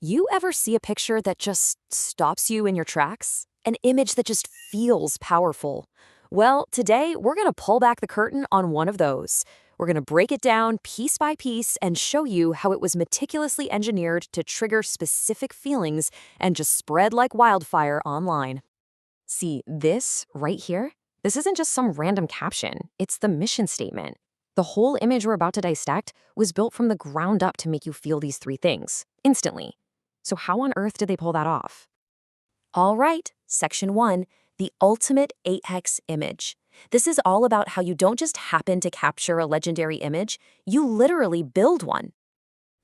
You ever see a picture that just stops you in your tracks? An image that just feels powerful? Well, today we're going to pull back the curtain on one of those. We're going to break it down piece by piece and show you how it was meticulously engineered to trigger specific feelings and just spread like wildfire online. See, this right here? This isn't just some random caption, it's the mission statement. The whole image we're about to dissect was built from the ground up to make you feel these three things, instantly. So how on earth did they pull that off? All right, Section 1, the ultimate apex image. This is all about how you don't just happen to capture a legendary image, you literally build one.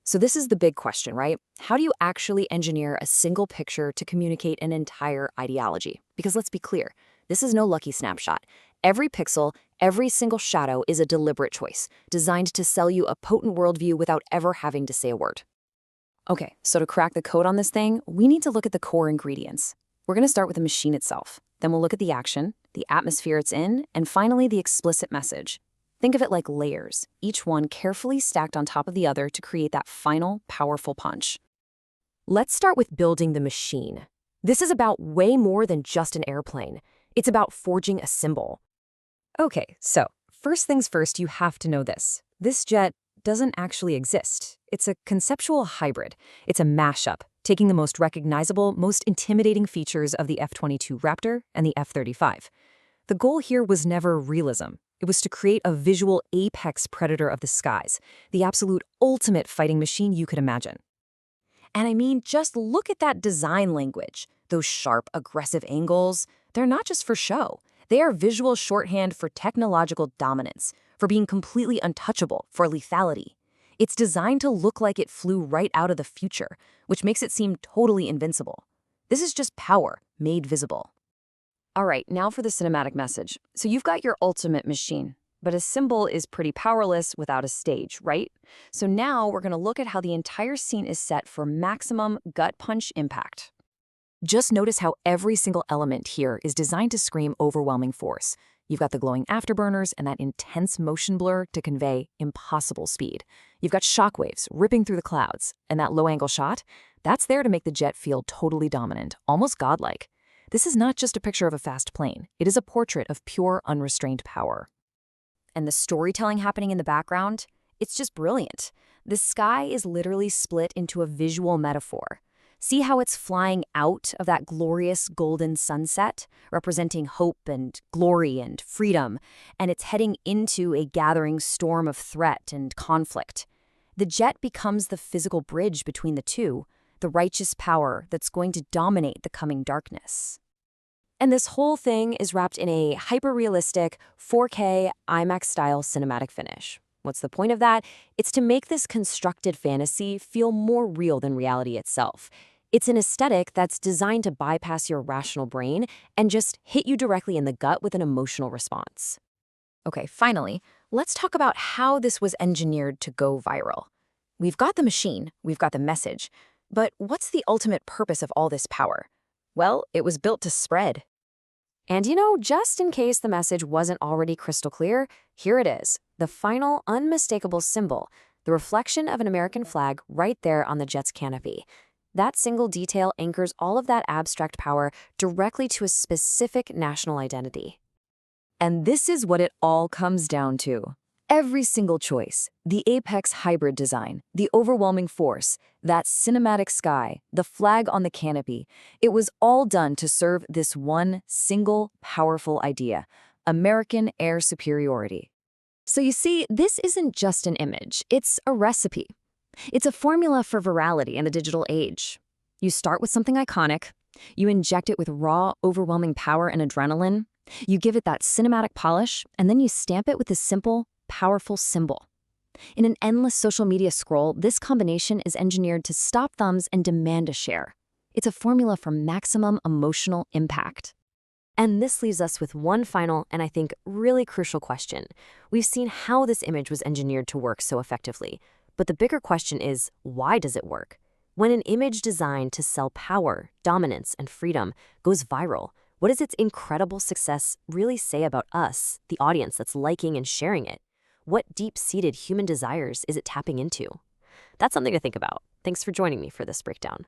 So this is the big question, right? How do you actually engineer a single picture to communicate an entire ideology? Because let's be clear, this is no lucky snapshot. Every pixel, every single shadow is a deliberate choice, designed to sell you a potent worldview without ever having to say a word. Okay, so to crack the code on this thing, we need to look at the core ingredients. We're going to start with the machine itself. Then we'll look at the action, the atmosphere it's in, and finally the explicit message. Think of it like layers, each one carefully stacked on top of the other to create that final, powerful punch. Let's start with building the machine. This is about way more than just an airplane. It's about forging a symbol. Okay, so first things first, you have to know this. This jet doesn't actually exist. It's a conceptual hybrid. It's a mashup, taking the most recognizable, most intimidating features of the F-22 Raptor and the F-35. The goal here was never realism. It was to create a visual apex predator of the skies, the absolute ultimate fighting machine you could imagine. And I mean, just look at that design language. Those sharp, aggressive angles, they're not just for show. They are visual shorthand for technological dominance, for being completely untouchable, for lethality. It's designed to look like it flew right out of the future, which makes it seem totally invincible. This is just power made visible. All right, now for the cinematic message. So you've got your ultimate machine, but a symbol is pretty powerless without a stage, right? So now we're going to look at how the entire scene is set for maximum gut punch impact. Just notice how every single element here is designed to scream overwhelming force. You've got the glowing afterburners and that intense motion blur to convey impossible speed. You've got shockwaves ripping through the clouds, and that low-angle shot, that's there to make the jet feel totally dominant, almost godlike. This is not just a picture of a fast plane. It is a portrait of pure, unrestrained power. And the storytelling happening in the background, it's just brilliant. The sky is literally split into a visual metaphor. See how it's flying out of that glorious golden sunset, representing hope and glory and freedom, and it's heading into a gathering storm of threat and conflict. The jet becomes the physical bridge between the two, the righteous power that's going to dominate the coming darkness. And this whole thing is wrapped in a hyper-realistic 4K IMAX-style cinematic finish. What's the point of that? It's to make this constructed fantasy feel more real than reality itself. It's an aesthetic that's designed to bypass your rational brain and just hit you directly in the gut with an emotional response. Okay, finally, let's talk about how this was engineered to go viral. We've got the machine, we've got the message, but what's the ultimate purpose of all this power? Well, it was built to spread. And just in case the message wasn't already crystal clear, here it is, the final unmistakable symbol, the reflection of an American flag right there on the jet's canopy. That single detail anchors all of that abstract power directly to a specific national identity. And this is what it all comes down to. Every single choice, the apex hybrid design, the overwhelming force, that cinematic sky, the flag on the canopy, it was all done to serve this one single powerful idea, American air superiority. So you see, this isn't just an image, it's a recipe. It's a formula for virality in the digital age. You start with something iconic, you inject it with raw, overwhelming power and adrenaline, you give it that cinematic polish, and then you stamp it with a simple, powerful symbol. In an endless social media scroll, this combination is engineered to stop thumbs and demand a share. It's a formula for maximum emotional impact. And this leaves us with one final, and I think really crucial question. We've seen how this image was engineered to work so effectively. But the bigger question is, why does it work? When an image designed to sell power, dominance, and freedom goes viral, what does its incredible success really say about us, the audience that's liking and sharing it? What deep-seated human desires is it tapping into? That's something to think about. Thanks for joining me for this breakdown.